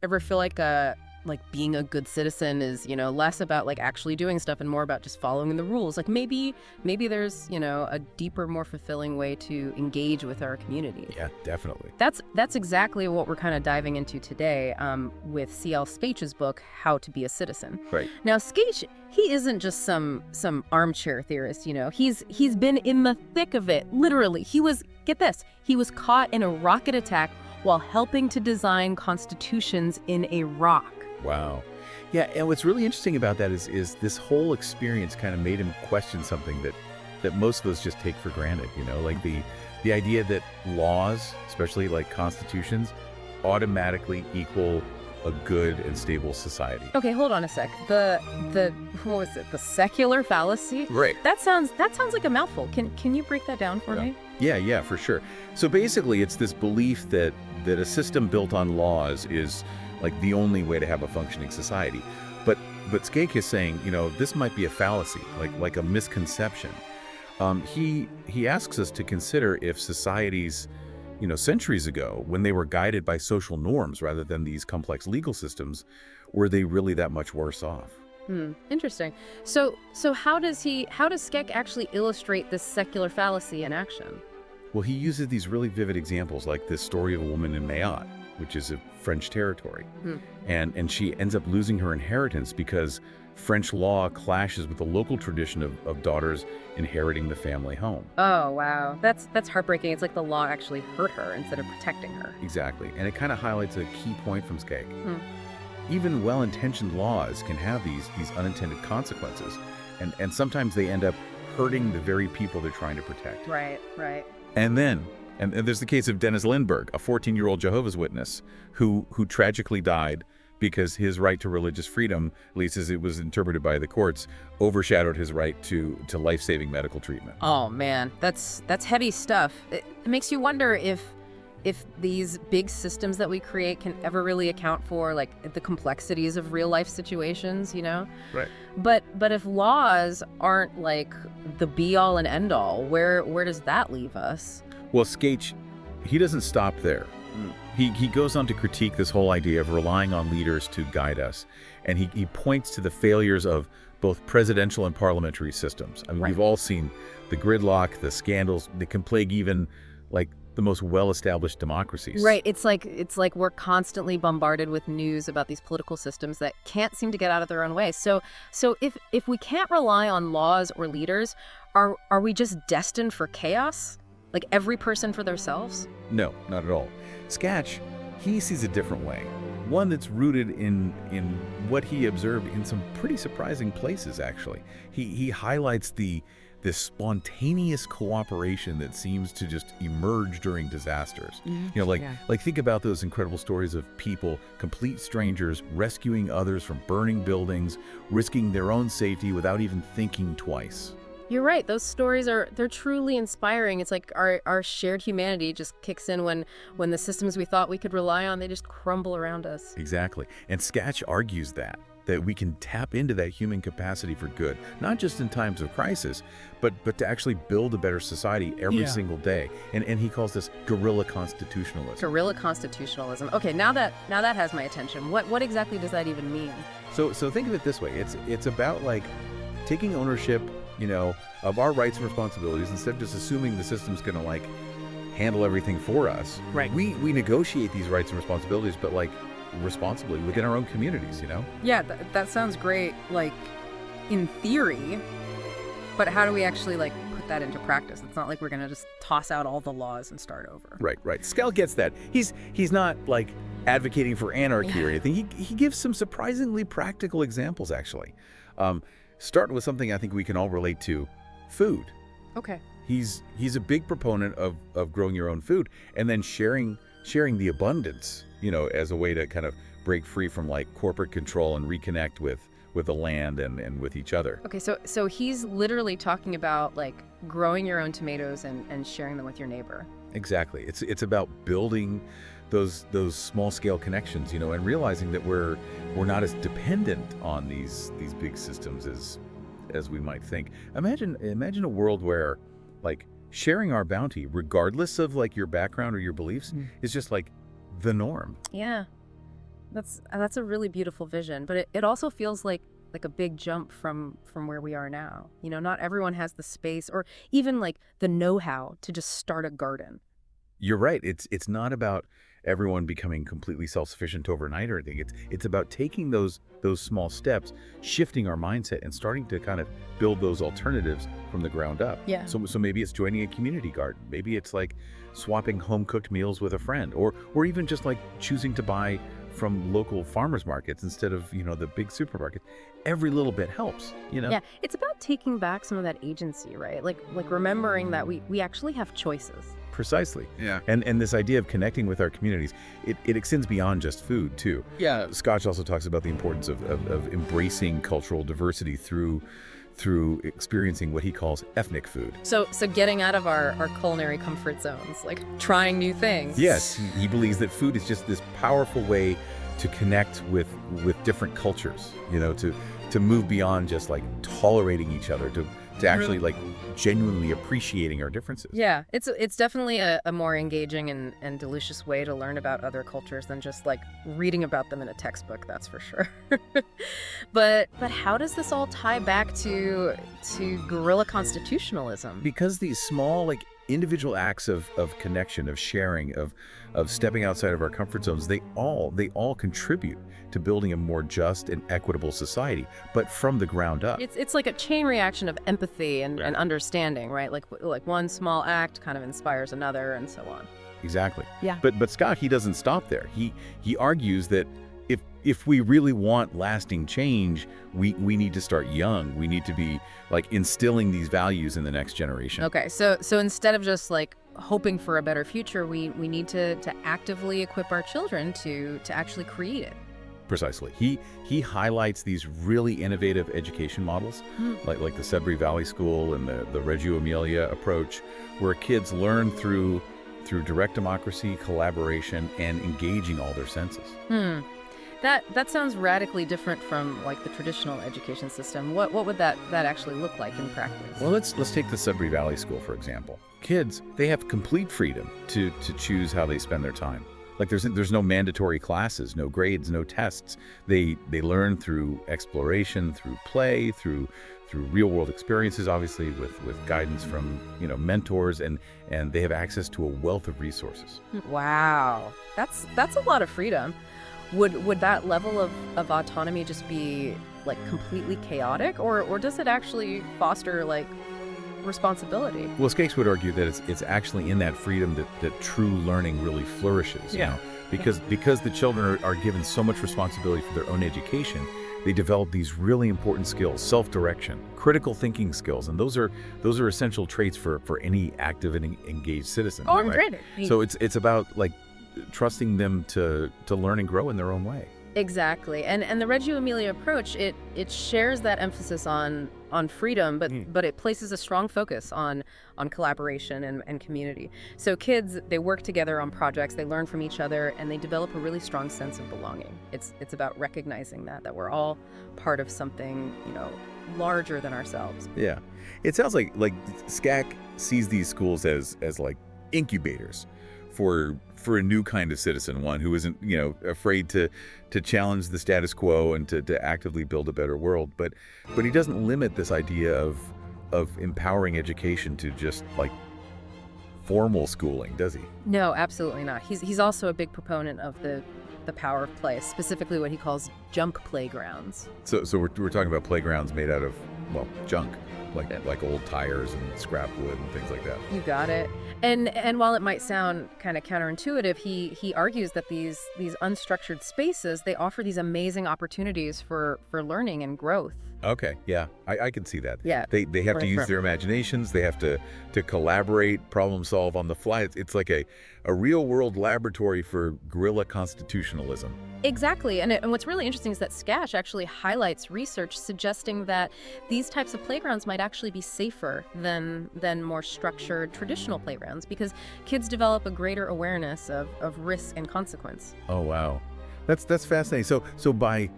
Ever feel like being a good citizen is, less about like actually doing stuff and more about just following the rules? Like maybe there's, a deeper, more fulfilling way to engage with our community. Yeah, definitely. That's exactly what we're kind of diving into today, with C.L. Spache's book, How to Be a Citizen. Right. Now, Skach, he isn't just some armchair theorist, He's been in the thick of it, literally. Get this, he was caught in a rocket attack while helping to design constitutions in Iraq. Wow. Yeah, and what's really interesting about that is this whole experience kind of made him question something that most of us just take for granted, like the idea that laws, especially like constitutions, automatically equal a good and stable society. Okay, hold on a sec. The what was it? The secular fallacy? Right. That sounds like a mouthful. Can you break that down for me? Yeah, for sure. So basically, it's this belief that a system built on laws is like the only way to have a functioning society. But Skach is saying, this might be a fallacy, like a misconception. He asks us to consider if societies, centuries ago, when they were guided by social norms rather than these complex legal systems, were they really that much worse off? Interesting. So how does Skach actually illustrate this secular fallacy in action? Well, he uses these really vivid examples, like this story of a woman in Mayotte, which is a French territory. And she ends up losing her inheritance because French law clashes with the local tradition of daughters inheriting the family home. Oh, wow. That's heartbreaking. It's like the law actually hurt her instead of protecting her. Exactly. And it kind of highlights a key point from Skach. Even well-intentioned laws can have these unintended consequences. And sometimes they end up hurting the very people they're trying to protect. Right. And there's the case of Dennis Lindbergh, a 14-year-old Jehovah's Witness who tragically died because his right to religious freedom, at least as it was interpreted by the courts, overshadowed his right to life-saving medical treatment. Oh man, that's heavy stuff. It makes you wonder if these big systems that we create can ever really account for like the complexities of real life situations, Right. But if laws aren't like the be all and end all, where does that leave us? Well, Skach, he doesn't stop there. He goes on to critique this whole idea of relying on leaders to guide us. And he points to the failures of both presidential and parliamentary systems. I mean, Right. We've all seen the gridlock, the scandals that can plague even like the most well-established democracies. Right. It's like we're constantly bombarded with news about these political systems that can't seem to get out of their own way. So if we can't rely on laws or leaders, are we just destined for chaos? Like every person for themselves? No, not at all. Skach, he sees a different way. One that's rooted in what he observed in some pretty surprising places, actually. He highlights this spontaneous cooperation that seems to just emerge during disasters. Like think about those incredible stories of people, complete strangers, rescuing others from burning buildings, risking their own safety without even thinking twice. You're right. Those stories they're truly inspiring. It's like our shared humanity just kicks in when the systems we thought we could rely on, they just crumble around us. Exactly. And Skach argues that we can tap into that human capacity for good, not just in times of crisis, but to actually build a better society every single day. And he calls this guerrilla constitutionalism. Guerrilla constitutionalism. Okay, now that has my attention. What exactly does that even mean? So think of it this way. It's about like taking ownership, of our rights and responsibilities instead of just assuming the system's going to like handle everything for us. Right. We negotiate these rights and responsibilities, but like responsibly within our own communities, Yeah, that sounds great, like in theory, but how do we actually like put that into practice? It's not like we're gonna just toss out all the laws and start over. Right. Skach gets that. He's not like advocating for anarchy or anything. He gives some surprisingly practical examples, actually. Starting with something I think we can all relate to, food. Okay. He's a big proponent of growing your own food and then sharing the abundance, as a way to kind of break free from like corporate control and reconnect with the land and with each other. Okay, so he's literally talking about like growing your own tomatoes and sharing them with your neighbor. Exactly. It's about building those small scale connections, and realizing that we're not as dependent on these big systems as we might think. Imagine a world where like sharing our bounty, regardless of like your background or your beliefs, is just like the norm. Yeah. That's a really beautiful vision, but it also feels like a big jump from where we are now. You know, not everyone has the space or even like the know-how to just start a garden. You're right. It's not about everyone becoming completely self-sufficient overnight or anything. It's about taking those small steps, shifting our mindset, and starting to kind of build those alternatives from the ground up. Yeah. So maybe it's joining a community garden. Maybe it's like swapping home-cooked meals with a friend, or even just like choosing to buy from local farmers markets instead of, the big supermarket. Every little bit helps, Yeah, it's about taking back some of that agency, right? Like remembering that we actually have choices. Precisely. Yeah. And this idea of connecting with our communities, it extends beyond just food, too. Yeah. Skach also talks about the importance of embracing cultural diversity through experiencing what he calls ethnic food. So getting out of our culinary comfort zones, like trying new things. Yes, he believes that food is just this powerful way to connect with different cultures, to move beyond just like tolerating each other, to actually like genuinely appreciating our differences. Yeah, it's definitely a more engaging and delicious way to learn about other cultures than just like reading about them in a textbook, that's for sure. But how does this all tie back to guerrilla constitutionalism? Because these small like individual acts of connection, of sharing, of stepping outside of our comfort zones, they all contribute to building a more just and equitable society, but from the ground up. It's like a chain reaction of empathy and understanding, right? Like one small act kind of inspires another and so on. Exactly. Yeah. But Skach, he doesn't stop there. He argues that if we really want lasting change, we need to start young. We need to be like instilling these values in the next generation. Okay, so instead of just like hoping for a better future, we need to actively equip our children to actually create it. Precisely. He highlights these really innovative education models, like the Sudbury Valley School and the Reggio Emilia approach, where kids learn through direct democracy, collaboration, and engaging all their senses. That sounds radically different from like the traditional education system. What would that actually look like in practice? Well, let's take the Sudbury Valley School, for example. Kids, they have complete freedom to choose how they spend their time. Like there's no mandatory classes, no grades, no tests. They learn through exploration, through play, through real world experiences, obviously with guidance from mentors, and they have access to a wealth of resources. Wow, that's a lot of freedom. Would that level of autonomy just be like completely chaotic, or does it actually foster like responsibility? Well, Skach would argue that it's actually in that freedom that true learning really flourishes. Because the children are given so much responsibility for their own education, they develop these really important skills: self-direction, critical thinking skills, and those are essential traits for any active and engaged citizen. Oh, right? great. So it's about like trusting them to learn and grow in their own way. Exactly. And the Reggio Emilia approach, it shares that emphasis on freedom, but it places a strong focus on collaboration and community. So kids, they work together on projects, they learn from each other, and they develop a really strong sense of belonging. It's about recognizing that we're all part of something, larger than ourselves. Yeah. It sounds like Skach sees these schools as like incubators for a new kind of citizen, one who isn't, afraid to challenge the status quo and to actively build a better world. But he doesn't limit this idea of empowering education to just like formal schooling, does he? No, absolutely not. He's also a big proponent of the power of play, specifically what he calls junk playgrounds. So we're talking about playgrounds made out of, well, junk, like old tires and scrap wood and things like that. You got it. And while it might sound kind of counterintuitive, he argues that these unstructured spaces, they offer these amazing opportunities for learning and growth. Okay, yeah, I can see that. Yeah. They have to use their imaginations. They have to collaborate, problem solve on the fly. It's like a real world laboratory for guerrilla constitutionalism. Exactly. And what's really interesting is that Skach actually highlights research suggesting that these types of playgrounds might actually be safer than more structured traditional playgrounds, because kids develop a greater awareness of risk and consequence. Oh, wow. That's fascinating. So by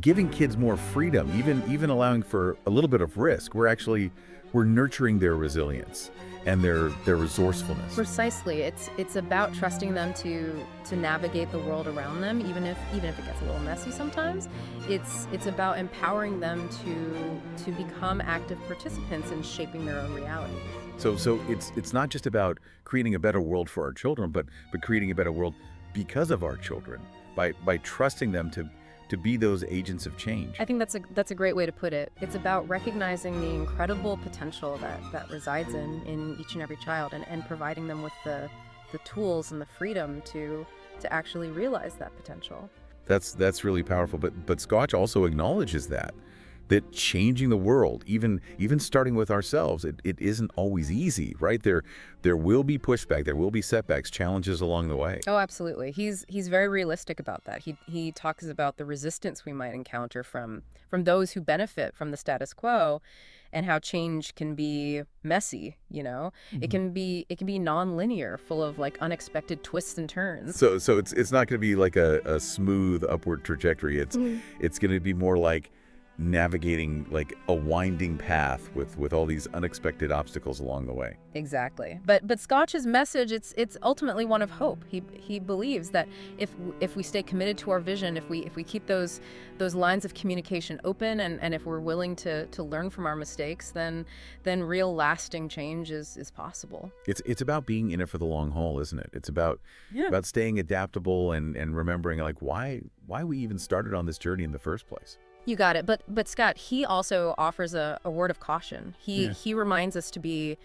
giving kids more freedom, even allowing for a little bit of risk, we're we're nurturing their resilience and their resourcefulness. Precisely. It's about trusting them to navigate the world around them, even if it gets a little messy sometimes. It's about empowering them to become active participants in shaping their own realities. So it's not just about creating a better world for our children, but creating a better world because of our children, by trusting them to be those agents of change. I think that's a great way to put it. It's about recognizing the incredible potential that resides in each and every child, and providing them with the tools and the freedom to actually realize that potential. That's really powerful. But Skach also acknowledges that changing the world, even starting with ourselves, it isn't always easy, right? There will be pushback, there will be setbacks, challenges along the way. Oh, absolutely. He's very realistic about that. He talks about the resistance we might encounter from those who benefit from the status quo, and how change can be messy, Mm-hmm. It can be non-linear, full of like unexpected twists and turns. So it's not going to be like a smooth upward trajectory. It's going to be more like navigating like a winding path with all these unexpected obstacles along the way. Exactly. But Skach's message, it's ultimately one of hope. He believes that if we stay committed to our vision, if we keep those lines of communication open, and if we're willing to learn from our mistakes, then real lasting change is possible. It's about being in it for the long haul, isn't it? It's about staying adaptable and remembering like why we even started on this journey in the first place. You got it. But Scott, he also offers a word of caution. He reminds us to be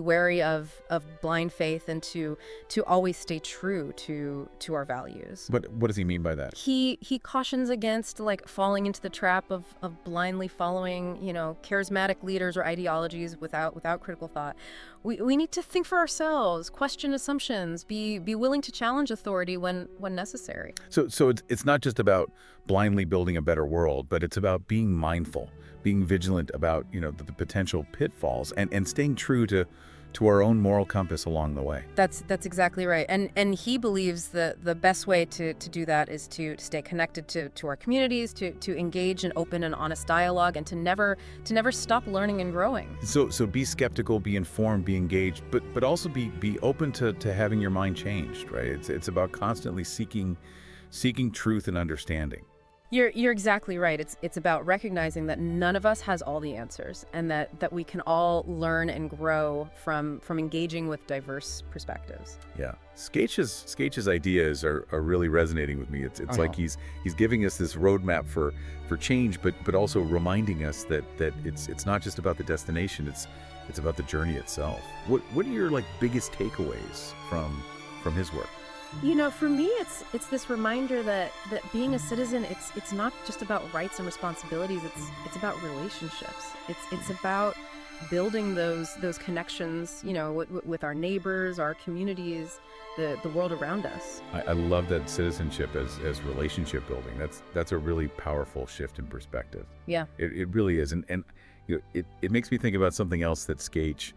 wary of blind faith, and to always stay true to our values. But what does he mean by that? He cautions against like falling into the trap of blindly following, charismatic leaders or ideologies without critical thought. We need to think for ourselves, question assumptions, be willing to challenge authority when necessary. So it's not just about blindly building a better world, but it's about being mindful, being vigilant about, the potential pitfalls, and staying true to our own moral compass along the way. That's exactly right. And he believes that the best way to do that is to stay connected to our communities, to engage in open and honest dialogue, and to never stop learning and growing. So be skeptical, be informed, be engaged, but also be open to having your mind changed, right? It's about constantly seeking truth and understanding. You're exactly right. It's about recognizing that none of us has all the answers, and that we can all learn and grow from engaging with diverse perspectives. Yeah. Skach's ideas are really resonating with me. It's like he's giving us this roadmap for change, but also reminding us that it's not just about the destination, it's about the journey itself. What are your biggest takeaways from his work? For me, it's this reminder that being a citizen, it's not just about rights and responsibilities. It's about relationships. It's about building those connections, with our neighbors, our communities, the world around us. I love that citizenship as relationship building. That's a really powerful shift in perspective. Yeah, it really is, and it makes me think about something else that Skach.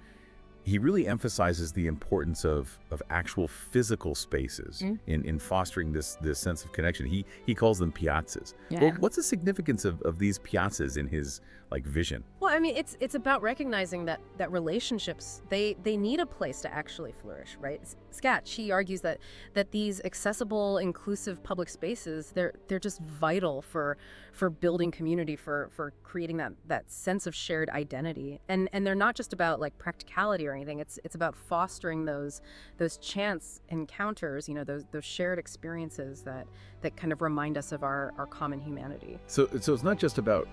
He really emphasizes the importance of actual physical spaces in fostering this sense of connection. He calls them piazzas. Yeah. Well, what's the significance of these piazzas in his vision? Well, I mean, it's about recognizing that relationships, they need a place to actually flourish, right? Skach, he argues that these accessible, inclusive public spaces, they're just vital for building community, for creating that sense of shared identity. And they're not just about practicality or anything. It's about fostering those chance encounters, those shared experiences that kind of remind us of our common humanity. So it's not just about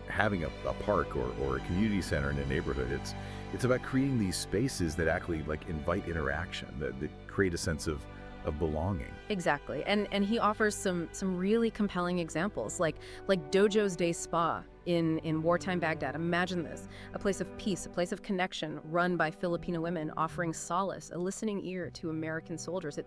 having a park or a community center in a neighborhood. It's about creating these spaces that actually invite interaction, that create a sense of belonging. Exactly. And he offers some really compelling examples, like Dojo's Day Spa in wartime Baghdad. Imagine this, a place of peace, a place of connection, run by Filipino women, offering solace, a listening ear to American soldiers.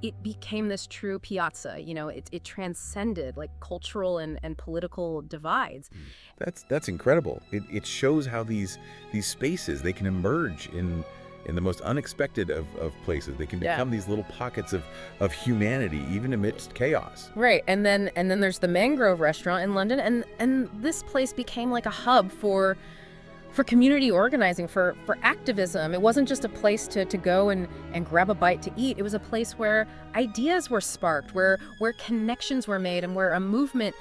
It became this true piazza. It transcended cultural and political divides. That's incredible. It shows how these spaces, they can emerge in the most unexpected of places. They can become these little pockets of humanity, even amidst chaos. Right, and then there's the Mangrove Restaurant in London, and this place became like a hub for for community organizing, for activism. It wasn't just a place to go and grab a bite to eat. It was a place where ideas were sparked, where connections were made, and where a movement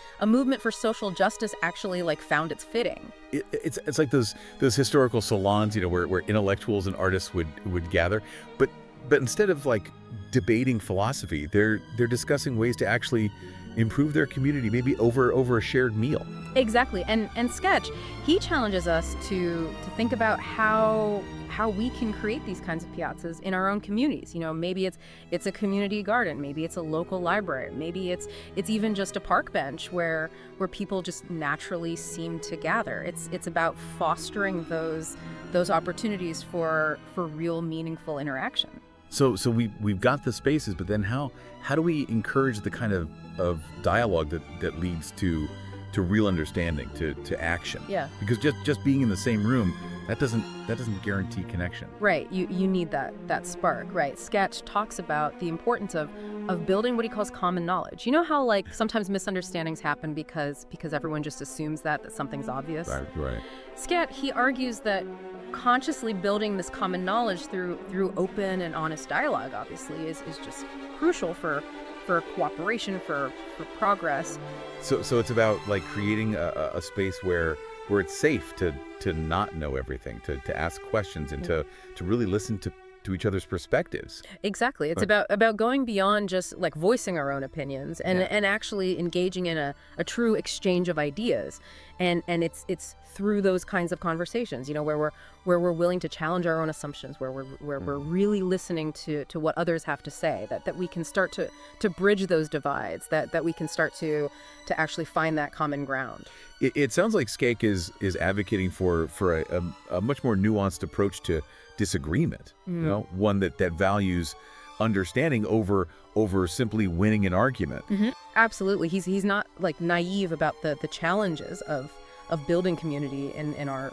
for social justice actually like found its fitting. It's like those historical salons, where intellectuals and artists would gather, but instead of like debating philosophy, they're discussing ways to actually improve their community, maybe over a shared meal. Exactly. And Skach, he challenges us to think about how we can create these kinds of piazzas in our own communities. Maybe it's a community garden, maybe it's a local library, maybe it's even just a park bench where people just naturally seem to gather. It's about fostering those opportunities for real meaningful interaction. So we've got the spaces, but then how do we encourage the kind of dialogue that leads to real understanding, to action? Yeah. Because just being in the same room, that doesn't guarantee connection. Right. You need that spark. Right. Skach talks about the importance of building what he calls common knowledge. You know how like sometimes misunderstandings happen because everyone just assumes that something's obvious. Right. Skach, he argues that consciously building this common knowledge through open and honest dialogue obviously is just crucial for cooperation, for progress. So it's about like creating a space where it's safe to not know everything, to ask questions, and to really listen to each other's perspectives. Exactly. It's about going beyond just like voicing our own opinions and actually engaging in a true exchange of ideas. And it's through those kinds of conversations, where we're willing to challenge our own assumptions, where we're really listening to what others have to say, that we can start to bridge those divides, that we can start to actually find that common ground. It sounds like Skach is advocating for a much more nuanced approach to disagreement, one that values understanding over simply winning an argument. Mm-hmm. Absolutely. He's not like naive about the challenges of building community in our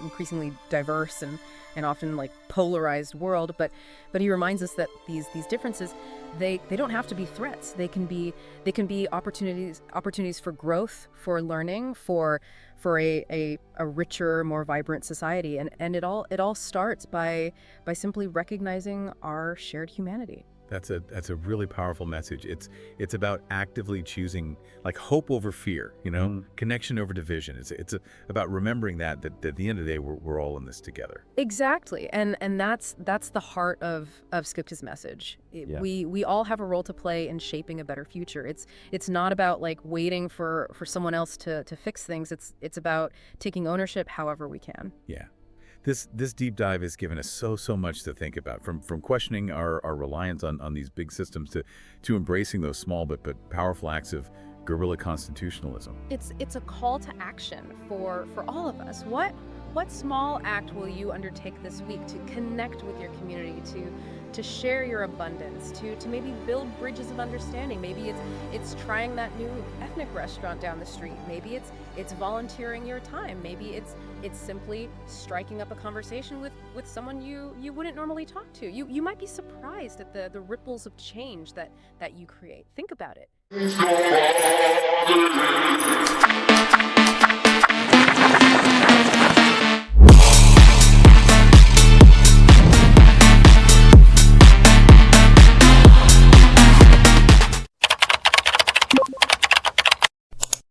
increasingly diverse and often like polarized world, but he reminds us that these differences, they don't have to be threats. They can be opportunities for growth, for learning, for a richer, more vibrant society, and it all starts by simply recognizing our shared humanity. That's a really powerful message. It's about actively choosing like hope over fear, connection over division. It's about remembering that at the end of the day we're all in this together. Exactly, and that's the heart of Skach's message. Yeah. We all have a role to play in shaping a better future. It's not about like waiting for someone else to fix things. It's about taking ownership however we can. Yeah. This deep dive has given us so much to think about, from questioning our reliance on these big systems to embracing those small but powerful acts of guerrilla constitutionalism. It's a call to action for all of us. What small act will you undertake this week to connect with your community, to share your abundance, to maybe build bridges of understanding? Maybe it's trying that new ethnic restaurant down the street. Maybe it's volunteering your time. Maybe it's simply striking up a conversation with someone you wouldn't normally talk to. You might be surprised at the ripples of change that you create. Think about it.